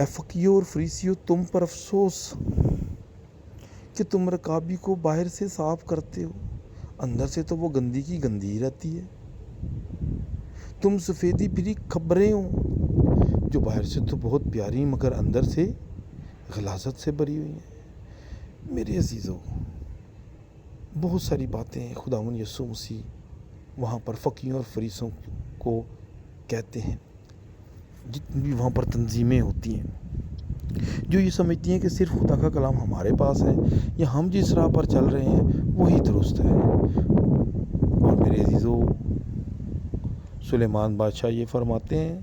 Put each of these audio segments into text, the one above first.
اے فقیو اور فریسیو تم پر افسوس کہ تم رکابی کو باہر سے صاف کرتے ہو، اندر سے تو وہ گندی کی گندی رہتی ہے۔ تم سفیدی پھری خبریں ہو جو باہر سے تو بہت پیاری مگر اندر سے غلاظت سے بھری ہوئی ہیں۔ میرے عزیزو، بہت ساری باتیں خداوند یسوع مسیح وہاں پر فقیوں اور فریسوں کو کہتے ہیں۔ جتنی بھی وہاں پر تنظیمیں ہوتی ہیں جو یہ سمجھتی ہیں کہ صرف خدا کا کلام ہمارے پاس ہے یا ہم جس راہ پر چل رہے ہیں وہی درست ہے، اور میرے عزیزو سلیمان بادشاہ یہ فرماتے ہیں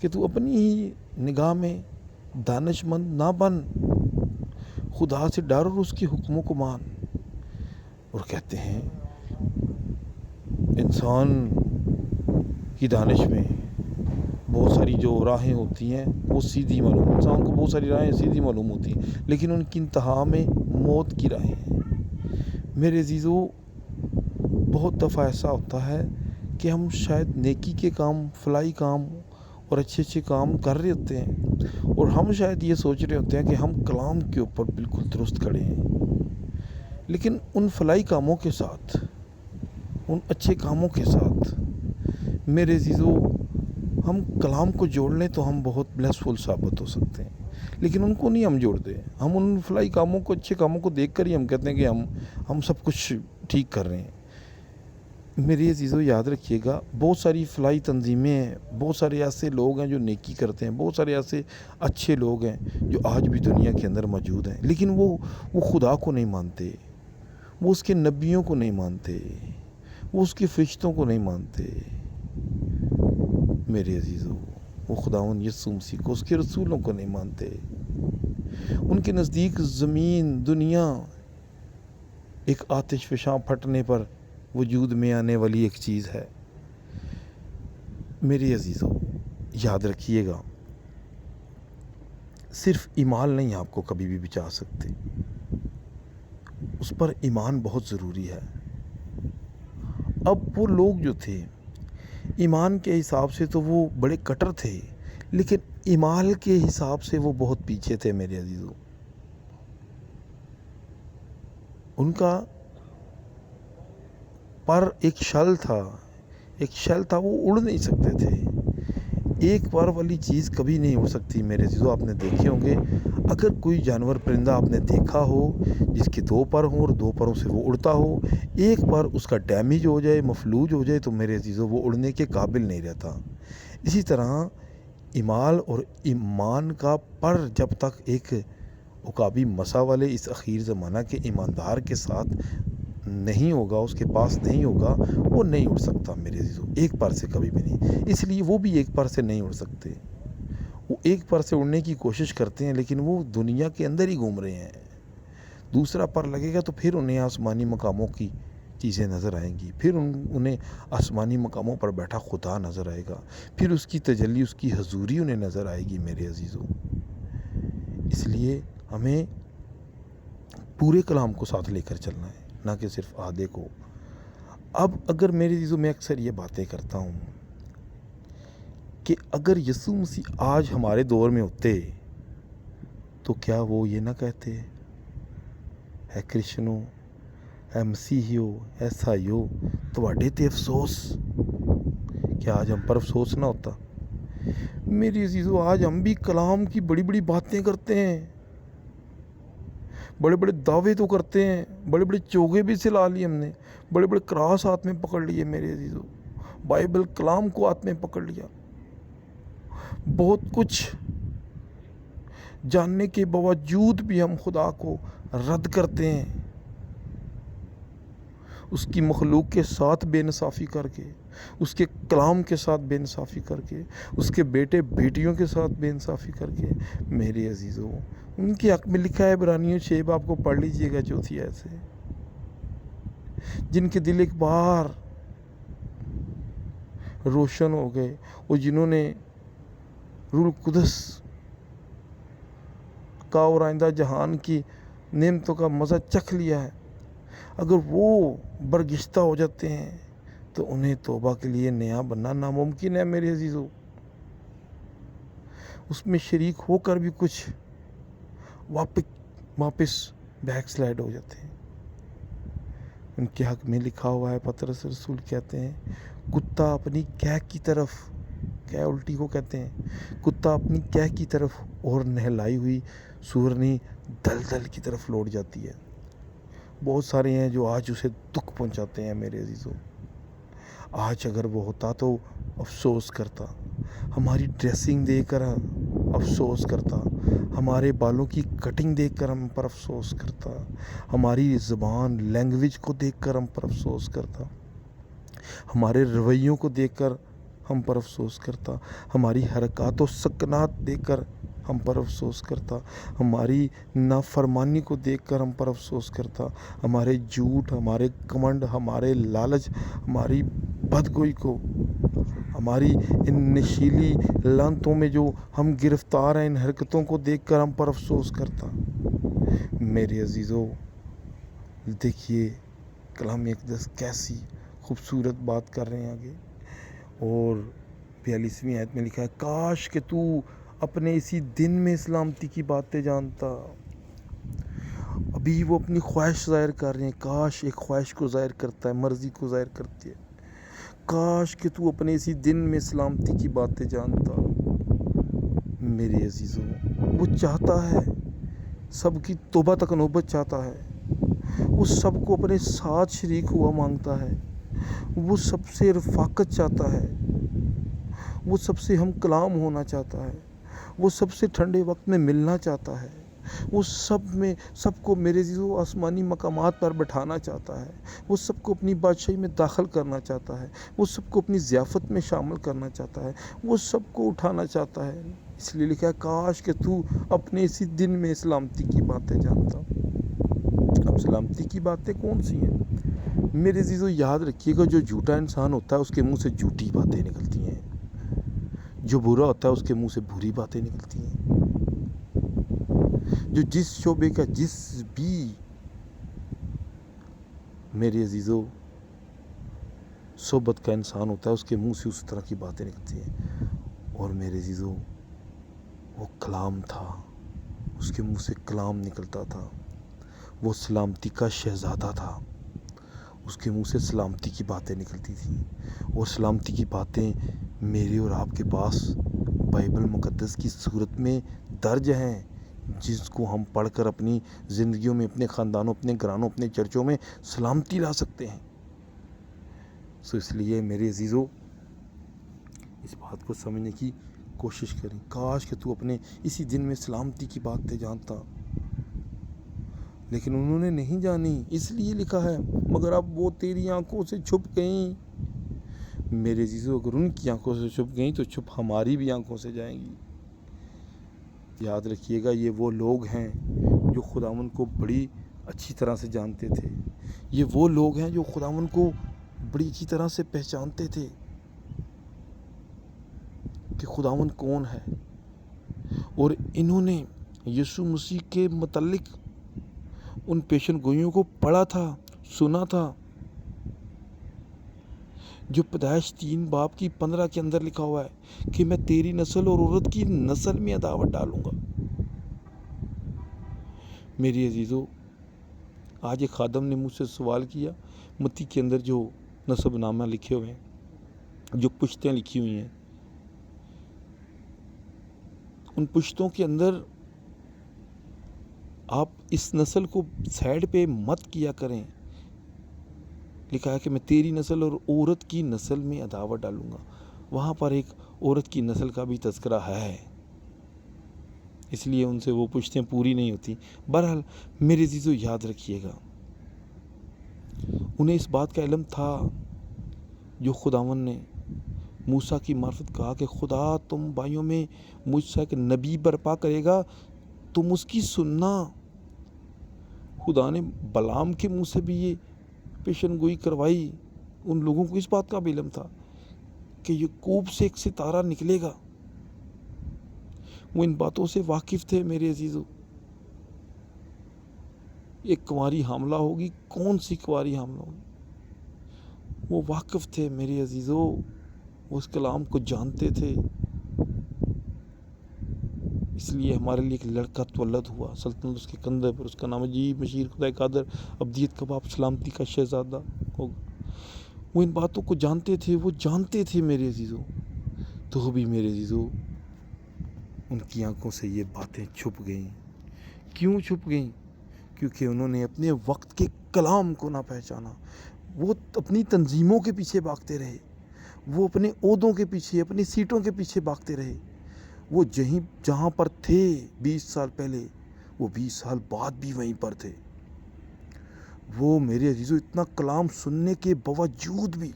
کہ تو اپنی ہی نگاہ میں دانش مند نہ بن، خدا سے ڈر اور اس کے حکموں کو مان۔ اور کہتے ہیں انسان کی دانش میں بہت ساری جو راہیں ہوتی ہیں وہ سیدھی معلوم، انسان کو بہت ساری راہیں سیدھی معلوم ہوتی ہیں لیکن ان کی انتہا میں موت کی راہیں ہیں۔ میرے عزیزو، بہت دفعہ ایسا ہوتا ہے کہ ہم شاید نیکی کے کام، فلاحی کام اور اچھے اچھے کام کر رہے ہوتے ہیں اور ہم شاید یہ سوچ رہے ہوتے ہیں کہ ہم کلام کے اوپر بالکل درست کھڑے ہیں، لیکن ان فلاحی کاموں کے ساتھ، ان اچھے کاموں کے ساتھ میرے عزیزو ہم کلام کو جوڑ لیں تو ہم بہت بلیسفل ثابت ہو سکتے ہیں، لیکن ان کو نہیں ہم جوڑتے۔ ہم ان فلاحی کاموں کو، اچھے کاموں کو دیکھ کر ہی ہم کہتے ہیں کہ ہم سب کچھ ٹھیک کر رہے ہیں۔ میرے عزیزو یاد رکھیے گا، بہت ساری فلاحی تنظیمیں ہیں، بہت سارے ایسے لوگ ہیں جو نیکی کرتے ہیں، بہت سارے ایسے اچھے لوگ ہیں جو آج بھی دنیا کے اندر موجود ہیں، لیکن وہ خدا کو نہیں مانتے، وہ اس کے نبیوں کو نہیں مانتے، وہ اس کے فرشتوں کو نہیں مانتے۔ میرے عزیزو، وہ خداوند یسوع مسیح کو، اس کے رسولوں کو نہیں مانتے۔ ان کے نزدیک زمین، دنیا ایک آتش فشاں پھٹنے پر وجود میں آنے والی ایک چیز ہے۔ میرے عزیزو یاد رکھیے گا، صرف ایمان نہیں آپ کو کبھی بھی بچا سکتے، اس پر ایمان بہت ضروری ہے۔ اب وہ لوگ جو تھے ایمان کے حساب سے تو وہ بڑے کٹر تھے، لیکن ایمال کے حساب سے وہ بہت پیچھے تھے۔ میرے عزیزو، ان کا پر ایک شل تھا، وہ اڑ نہیں سکتے تھے۔ ایک پر والی چیز کبھی نہیں اڑ سکتی۔ میرے عزیزو، آپ نے دیکھے ہوں گے، اگر کوئی جانور پرندہ آپ نے دیکھا ہو جس کے 2 پر ہوں اور 2 پروں سے وہ اڑتا ہو، ایک پر اس کا ڈیمیج ہو جائے، مفلوج ہو جائے، تو میرے عزیزو وہ اڑنے کے قابل نہیں رہتا۔ اسی طرح ایمال اور ایمان کا پر جب تک ایک عقابی مسا والے اس اخیر زمانہ کے ایماندار کے ساتھ نہیں ہوگا، اس کے پاس نہیں ہوگا، وہ نہیں اڑ سکتا۔ میرے عزیزو، ایک پر سے کبھی بھی نہیں۔ اس لیے وہ بھی ایک پر سے نہیں اڑ سکتے۔ وہ ایک پر سے اڑنے کی کوشش کرتے ہیں لیکن وہ دنیا کے اندر ہی گھوم رہے ہیں۔ دوسرا پر لگے گا تو پھر انہیں آسمانی مقاموں کی چیزیں نظر آئیں گی، پھر انہیں آسمانی مقاموں پر بیٹھا خدا نظر آئے گا، پھر اس کی تجلی، اس کی حضوری انہیں نظر آئے گی۔ میرے عزیزو، اس لیے ہمیں پورے کلام کو ساتھ لے کر چلنا ہے، نہ کہ صرف آدھے کو۔ اب اگر میرے عزیزو، میں اکثر یہ باتیں کرتا ہوں کہ اگر یسوع مسیح آج ہمارے دور میں ہوتے تو کیا وہ یہ نہ کہتے، اے کرسچنو، اے مسیحیو، اے عیسائیو، تواڈے تے افسوس؟ کیا آج ہم پر افسوس نہ ہوتا؟ میری عزیزو، آج ہم بھی کلام کی بڑی بڑی باتیں کرتے ہیں، بڑے بڑے دعوے تو کرتے ہیں، بڑے بڑے چوگے بھی سلا لیے ہم نے، بڑے بڑے کراس ہاتھ میں پکڑ لیے۔ میرے عزیزو، بائبل کلام کو ہاتھ میں پکڑ لیا، بہت کچھ جاننے کے باوجود بھی ہم خدا کو رد کرتے ہیں، اس کی مخلوق کے ساتھ بے انصافی کر کے، اس کے کلام کے ساتھ بے انصافی کر کے، اس کے بیٹے بیٹیوں کے ساتھ بے انصافی کر کے۔ میرے عزیزو، ان کے حق میں لکھا ہے، عبرانیوں 6 آپ کو پڑھ لیجئے گا، 4 آیت سے، جن کے دل ایک بار روشن ہو گئے اور جنہوں نے روح القدس کا اور آئندہ جہان کی نعمتوں کا مزہ چکھ لیا ہے، اگر وہ برگشتہ ہو جاتے ہیں تو انہیں توبہ کے لیے نیا بننا ناممکن ہے۔ میرے عزیزو، اس میں شریک ہو کر بھی کچھ واپس بیک سلائڈ ہو جاتے ہیں۔ ان کے حق میں لکھا ہوا ہے، پطرس رسول کہتے ہیں کتا اپنی قح کی طرف، قح الٹی کو کہتے ہیں، کتا اپنی قح کی طرف اور نہلائی ہوئی سورنی دلدل کی طرف لوٹ جاتی ہے۔ بہت سارے ہیں جو آج اسے دکھ پہنچاتے ہیں میرے عزیزوں۔ آج اگر وہ ہوتا تو افسوس کرتا، ہماری ڈریسنگ دیکھ کر افسوس کرتا، ہمارے بالوں کی کٹنگ دیکھ کر ہم پر افسوس کرتا، ہماری زبان لینگویج کو دیکھ کر ہم پر افسوس کرتا، ہمارے رویوں کو دیکھ کر ہم پر افسوس کرتا، ہماری حرکات و سکنات دیکھ کر ہم پر افسوس کرتا، ہماری نافرمانی کو دیکھ کر ہم پر افسوس کرتا، ہمارے جھوٹ، ہمارے کمنڈ، ہمارے لالچ، ہماری بدگوئی کو، ہماری ان نشیلی لانتوں میں جو ہم گرفتار ہیں، ان حرکتوں کو دیکھ کر ہم پر افسوس کرتا۔ میرے عزیزو دیکھیے کلام اقدس کیسی خوبصورت بات کر رہے ہیں آگے، اور 42ویں آیت میں لکھا ہے کاش کہ تو اپنے اسی دن میں سلامتی کی باتیں جانتا۔ ابھی وہ اپنی خواہش ظاہر کر رہے ہیں، کاش ایک خواہش کو ظاہر کرتا ہے، مرضی کو ظاہر کرتی ہے، کاش کہ تو اپنے اسی دن میں سلامتی کی باتیں جانتا۔ میرے عزیزوں وہ چاہتا ہے، سب کی توبہ تک نوبت چاہتا ہے، وہ سب کو اپنے ساتھ شریک ہوا مانگتا ہے، وہ سب سے رفاقت چاہتا ہے، وہ سب سے ہم کلام ہونا چاہتا ہے، وہ سب سے ٹھنڈے وقت میں ملنا چاہتا ہے، وہ سب کو میرے عزیزو آسمانی مقامات پر بٹھانا چاہتا ہے، وہ سب کو اپنی بادشاہی میں داخل کرنا چاہتا ہے، وہ سب کو اپنی ضیافت میں شامل کرنا چاہتا ہے، وہ سب کو اٹھانا چاہتا ہے۔ اس لیے لکھا ہے کاش کہ تو اپنے اسی دن میں سلامتی کی باتیں جانتا۔ اب سلامتی کی باتیں کون سی ہیں؟ میرے عزیزو یاد رکھیے گا، جو جھوٹا انسان ہوتا ہے اس کے منہ سے جھوٹی باتیں نکلتی ہیں، جو برا ہوتا ہے اس کے منہ سے بری باتیں نکلتی ہیں، جو جس شعبے کا جس بھی میرے عزیزو صحبت کا انسان ہوتا ہے اس کے منہ سے اس طرح کی باتیں نکلتی ہیں۔ اور میرے عزیزو وہ کلام تھا، اس کے منہ سے کلام نکلتا تھا، وہ سلامتی کا شہزادہ تھا، اس کے منہ سے سلامتی کی باتیں نکلتی تھیں، اور سلامتی کی باتیں میرے اور آپ کے پاس بائبل مقدس کی صورت میں درج ہیں، جس کو ہم پڑھ کر اپنی زندگیوں میں، اپنے خاندانوں، اپنے گھرانوں، اپنے چرچوں میں سلامتی لا سکتے ہیں۔ اس لیے میرے عزیزو اس بات کو سمجھنے کی کوشش کریں، کاش کہ تو اپنے اسی دن میں سلامتی کی باتیں جانتا، لیکن انہوں نے نہیں جانی، اس لیے لکھا ہے مگر اب وہ تیری آنکھوں سے چھپ گئیں۔ میرے عزیزو اگر ان کی آنکھوں سے چھپ گئیں تو چھپ ہماری بھی آنکھوں سے جائیں گی۔ یاد رکھیے گا یہ وہ لوگ ہیں جو خداوند کو بڑی اچھی طرح سے جانتے تھے، یہ وہ لوگ ہیں جو خداوند کو بڑی اچھی طرح سے پہچانتے تھے کہ خداوند کون ہے، اور انہوں نے یسوع مسیح کے متعلق ان پیشن گوئیوں کو پڑھا تھا، سنا تھا، جو پیدائش 3:15 کے اندر لکھا ہوا ہے کہ میں تیری نسل اور عورت کی نسل میں عداوت ڈالوں گا۔ میری عزیزو آج ایک خادم نے مجھ سے سوال کیا، متی کے اندر جو نسب نامہ لکھے ہوئے ہیں، جو پشتیں لکھی ہوئی ہیں، ان پشتوں کے اندر آپ اس نسل کو سائڈ پہ مت کیا کریں، لکھا ہے کہ میں تیری نسل اور عورت کی نسل میں عداوت ڈالوں گا۔ وہاں پر ایک عورت کی نسل کا بھی تذکرہ ہے، اس لیے ان سے وہ پشتیں پوری نہیں ہوتی۔ بہرحال میرے عزیزو یاد رکھیے گا، انہیں اس بات کا علم تھا جو خداوند نے موسیٰ کی معرفت کہا کہ خدا تم بھائیوں میں مجھ سے ایک نبی برپا کرے گا، تم اس کی سننا۔ خدا نے بلعام کے منہ سے بھی یہ پیشن گوئی کروائی، ان لوگوں کو اس بات کا بھی علم تھا کہ یعقوب سے ایک ستارہ نکلے گا، وہ ان باتوں سے واقف تھے میرے عزیزو۔ ایک کنواری حاملہ ہوگی، کون سی کنواری حاملہ ہوگی، وہ واقف تھے میرے عزیزو، وہ اس کلام کو جانتے تھے۔ اس لیے ہمارے لیے ایک لڑکا تولد ہوا، سلطنت اس کے کندھے پر، اس کا نام عجیب مشیر خدا قادر ابدیت کا باپ سلامتی کا شہزادہ ہوگا۔ وہ ان باتوں کو جانتے تھے، وہ جانتے تھے میرے عزیزوں، تو بھی میرے عزیزوں ان کی آنکھوں سے یہ باتیں چھپ گئیں۔ کیوں چھپ گئیں؟ کیونکہ انہوں نے اپنے وقت کے کلام کو نہ پہچانا۔ وہ اپنی تنظیموں کے پیچھے بھاگتے رہے، وہ اپنے عہدوں کے پیچھے، اپنی سیٹوں کے پیچھے بھاگتے رہے۔ وہ جہاں پر تھے 20 سال پہلے، وہ 20 سال بعد بھی وہیں پر تھے۔ وہ میرے عزیزوں اتنا کلام سننے کے باوجود بھی،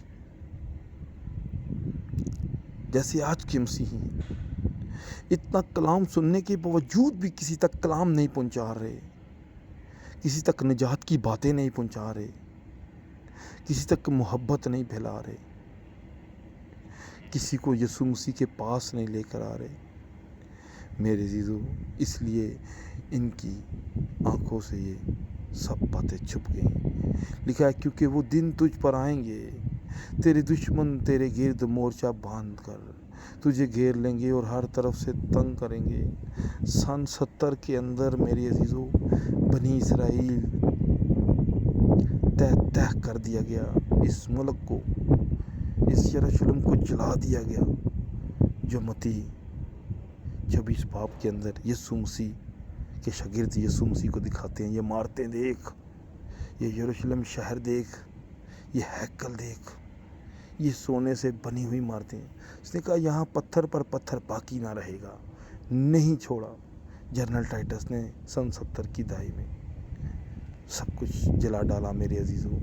جیسے آج کے مسیحی ہیں، اتنا کلام سننے کے باوجود بھی کسی تک کلام نہیں پہنچا رہے، کسی تک نجات کی باتیں نہیں پہنچا رہے، کسی تک محبت نہیں پھیلا رہے، کسی کو یسوع مسیح کے پاس نہیں لے کر آ رہے۔ میرے عزیزو، اس لیے ان کی آنکھوں سے یہ سب باتیں چھپ گئیں۔ لکھا ہے کیونکہ وہ دن تجھ پر آئیں گے، تیرے دشمن تیرے گرد مورچہ باندھ کر تجھے گھیر لیں گے اور ہر طرف سے تنگ کریں گے۔ سن 70 کے اندر میرے عزیزو بنی اسرائیل تہ کر دیا گیا، اس ملک کو، اس یروشلم کو جلا دیا گیا، جو متی 26 باب کے اندر یسوع مسیح کے شاگرد یسوع مسیح کو دکھاتے ہیں۔ یہ عمارتیں دیکھ، یہ یروشلم شہر دیکھ، یہ ہیکل دیکھ، یہ سونے سے بنی ہوئی عمارتیں۔ اس نے کہا یہاں پتھر پر پتھر باقی نہ رہے گا، نہیں چھوڑا۔ جنرل ٹائٹس نے سن 70 کی دہائی میں سب کچھ جلا ڈالا میرے عزیزوں۔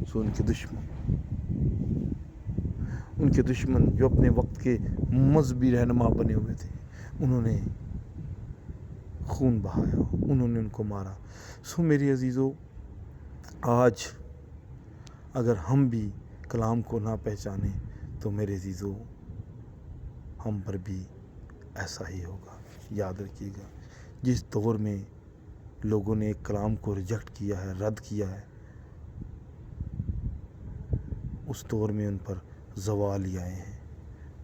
سو ان کے دشمن جو اپنے وقت کے مذہبی رہنما بنے ہوئے تھے، انہوں نے خون بہایا، انہوں نے ان کو مارا۔ سو میری عزیزو، آج اگر ہم بھی کلام کو نہ پہچانے تو میرے عزیزو ہم پر بھی ایسا ہی ہوگا۔ یاد رکھیے گا، جس دور میں لوگوں نے کلام کو ریجیکٹ کیا ہے، رد کیا ہے، اس دور میں ان پر زوال ہی آئے ہیں۔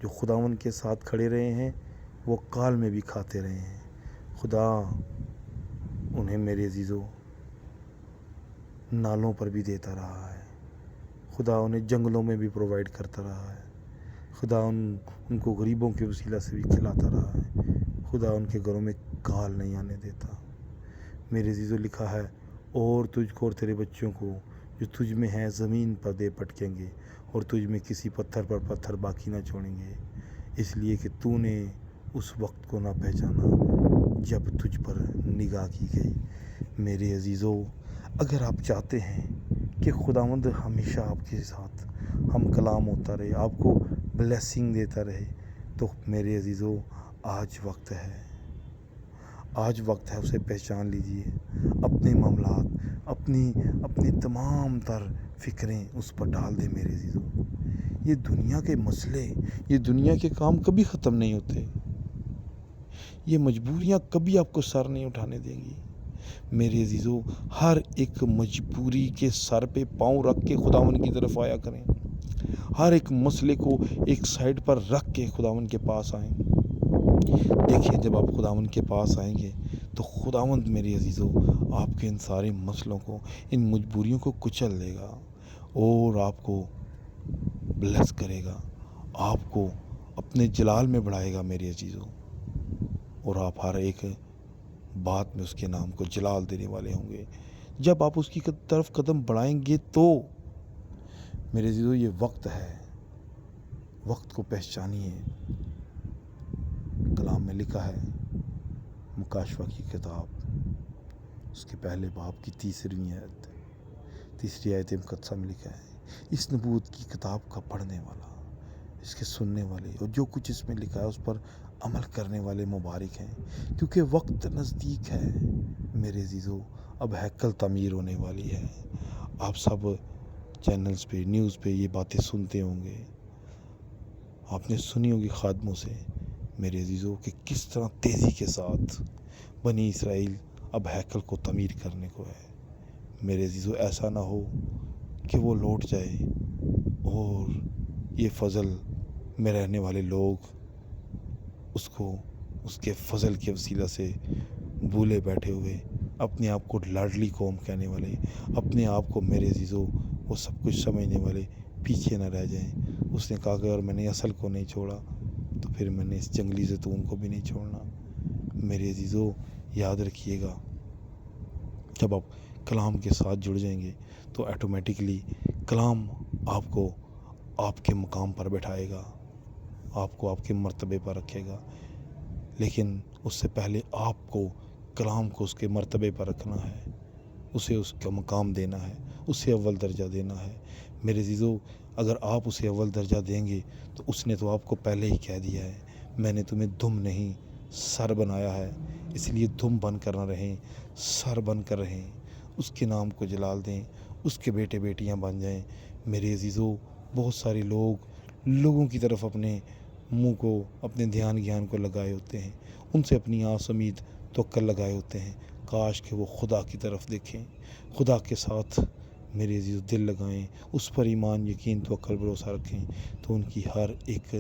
جو خداوند کے ساتھ کھڑے رہے ہیں وہ کال میں بھی کھاتے رہے ہیں۔ خدا انہیں میرے عزیزو نالوں پر بھی دیتا رہا ہے، خدا انہیں جنگلوں میں بھی پرووائڈ کرتا رہا ہے، خدا ان کو غریبوں کے وسیلہ سے بھی کھلاتا رہا ہے، خدا ان کے گھروں میں کال نہیں آنے دیتا۔ میرے عزیزو لکھا ہے اور تجھ کو اور تیرے بچوں کو جو تجھ میں ہیں زمین پر دے پٹکیں گے اور تجھ میں کسی پتھر پر پتھر باقی نہ چھوڑیں گے، اس لیے کہ تو نے اس وقت کو نہ پہچانا جب تجھ پر نگاہ کی گئی۔ میرے عزیزو، اگر آپ چاہتے ہیں کہ خداوند ہمیشہ آپ کے ساتھ ہم کلام ہوتا رہے، آپ کو بلیسنگ دیتا رہے، تو میرے عزیزو آج وقت ہے، آج وقت ہے، اسے پہچان لیجئے۔ اپنے معاملات، اپنی تمام تر فکریں اس پر ڈال دیں میرے عزیزو۔ یہ دنیا کے مسئلے، یہ دنیا کے کام کبھی ختم نہیں ہوتے، یہ مجبوریاں کبھی آپ کو سر نہیں اٹھانے دیں گی۔ میرے عزیزو، ہر ایک مجبوری کے سر پہ پاؤں رکھ کے خداوند کی طرف آیا کریں، ہر ایک مسئلے کو ایک سائڈ پر رکھ کے خداوند کے پاس آئیں۔ دیکھیں جب آپ خداوند کے پاس آئیں گے تو خداوند میرے عزیزو آپ کے ان سارے مسئلوں کو، ان مجبوریوں کو کچل دے گا اور آپ کو بلیس کرے گا، آپ کو اپنے جلال میں بڑھائے گا میرے عزیزو، اور آپ ہر ایک بات میں اس کے نام کو جلال دینے والے ہوں گے۔ جب آپ اس کی طرف قدم بڑھائیں گے تو میرے عزیزو یہ وقت ہے، وقت کو پہچانیے۔ کلام میں لکھا ہے، مکاشفہ کی کتاب اس کے پہلے باب کی تیسری آیت مقدسہ میں لکھا ہے، اس نبوت کی کتاب کا پڑھنے والا، اس کے سننے والے اور جو کچھ اس میں لکھا ہے اس پر عمل کرنے والے مبارک ہیں، کیونکہ وقت نزدیک ہے۔ میرے عزیزو، اب ہیکل تعمیر ہونے والی ہے۔ آپ سب چینلز پہ، نیوز پہ یہ باتیں سنتے ہوں گے، آپ نے سنی ہوگی خادموں سے میرے عزیزو کہ کس طرح تیزی کے ساتھ بنی اسرائیل اب ہیکل کو تعمیر کرنے کو ہے۔ میرے عزیزو، ایسا نہ ہو کہ وہ لوٹ جائے اور یہ فضل میں رہنے والے لوگ اس کو اس کے فضل کے وسیلہ سے بھولے بیٹھے ہوئے، اپنے آپ کو لاڈلی قوم کہنے والے، اپنے آپ کو میرے عزیزو وہ سب کچھ سمجھنے والے پیچھے نہ رہ جائیں۔ اس نے کہا کہ اگر میں نے اصل کو نہیں چھوڑا تو پھر میں نے اس جنگلی زیتون کو بھی نہیں چھوڑنا۔ میرے عزیزو یاد رکھیے گا، جب آپ کلام کے ساتھ جڑ جائیں گے تو آٹومیٹکلی کلام آپ کو آپ کے مقام پر بٹھائے گا، آپ کو آپ کے مرتبے پر رکھے گا، لیکن اس سے پہلے آپ کو کلام کو اس کے مرتبے پر رکھنا ہے، اسے اس کا مقام دینا ہے، اسے اول درجہ دینا ہے۔ میرے عزیزو اگر آپ اسے اول درجہ دیں گے تو اس نے تو آپ کو پہلے ہی کہہ دیا ہے، میں نے تمہیں دم نہیں سر بنایا ہے، اس لیے دم بن کر نہ رہیں، سر بن کر رہیں، اس کے نام کو جلال دیں، اس کے بیٹے بیٹیاں بن جائیں۔ میرے عزیزو بہت سارے لوگوں کی طرف اپنے منہ کو، اپنے دھیان گیان کو لگائے ہوتے ہیں، ان سے اپنی آس امید توکل لگائے ہوتے ہیں، کاش کہ وہ خدا کی طرف دیکھیں، خدا کے ساتھ میرے عزیز دل لگائیں، اس پر ایمان یقین توکل بھروسہ رکھیں، تو ان کی ہر ایک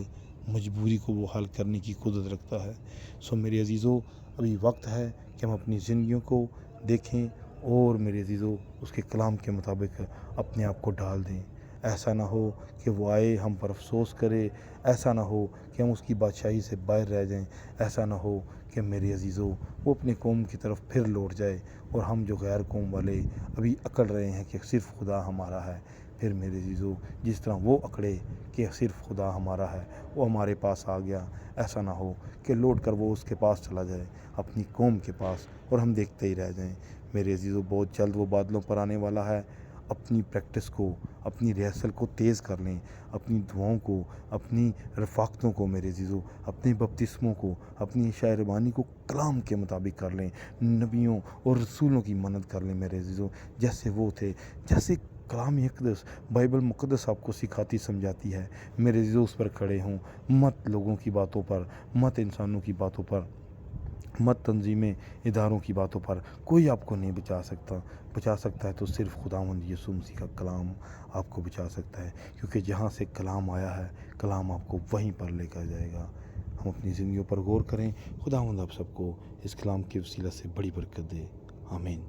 مجبوری کو وہ حل کرنے کی قدرت رکھتا ہے۔ سو میرے عزیزو ابھی وقت ہے کہ ہم اپنی زندگیوں کو دیکھیں اور میرے عزیزو اس کے کلام کے مطابق اپنے آپ کو ڈال دیں۔ ایسا نہ ہو کہ وہ آئے ہم پر افسوس کرے، ایسا نہ ہو کہ ہم اس کی بادشاہی سے باہر رہ جائیں، ایسا نہ ہو کہ میرے عزیزو وہ اپنے قوم کی طرف پھر لوٹ جائے اور ہم جو غیر قوم والے ابھی اکڑ رہے ہیں کہ صرف خدا ہمارا ہے، پھر میرے عزیزو جس طرح وہ اکڑے کہ صرف خدا ہمارا ہے، وہ ہمارے پاس آ گیا، ایسا نہ ہو کہ لوٹ کر وہ اس کے پاس چلا جائے، اپنی قوم کے پاس، اور ہم دیکھتے ہی رہ جائیں۔ میرے عزیزو بہت جلد وہ بادلوں پر آنے والا ہے۔ اپنی پریکٹس کو، اپنی ریہرسل کو تیز کر لیں، اپنی دعاؤں کو، اپنی رفاقتوں کو میرے عزیزو، اپنے بپتسموں کو، اپنی شاعربانی کو کلام کے مطابق کر لیں، نبیوں اور رسولوں کی مانند کر لیں میرے عزیزو، جیسے وہ تھے، جیسے کلام اقدس بائبل مقدس آپ کو سکھاتی سمجھاتی ہے۔ میرے عزیزو اس پر کھڑے ہوں، مت لوگوں کی باتوں پر، مت انسانوں کی باتوں پر، مت تنظیمیں اداروں کی باتوں پر، کوئی آپ کو نہیں بچا سکتا ہے تو صرف خداوند یسوع مسیح کا کلام آپ کو بچا سکتا ہے، کیونکہ جہاں سے کلام آیا ہے کلام آپ کو وہیں پر لے کر جائے گا۔ ہم اپنی زندگیوں پر غور کریں، خداوند آپ سب کو اس کلام کے وسیلہ سے بڑی برکت دے، آمین۔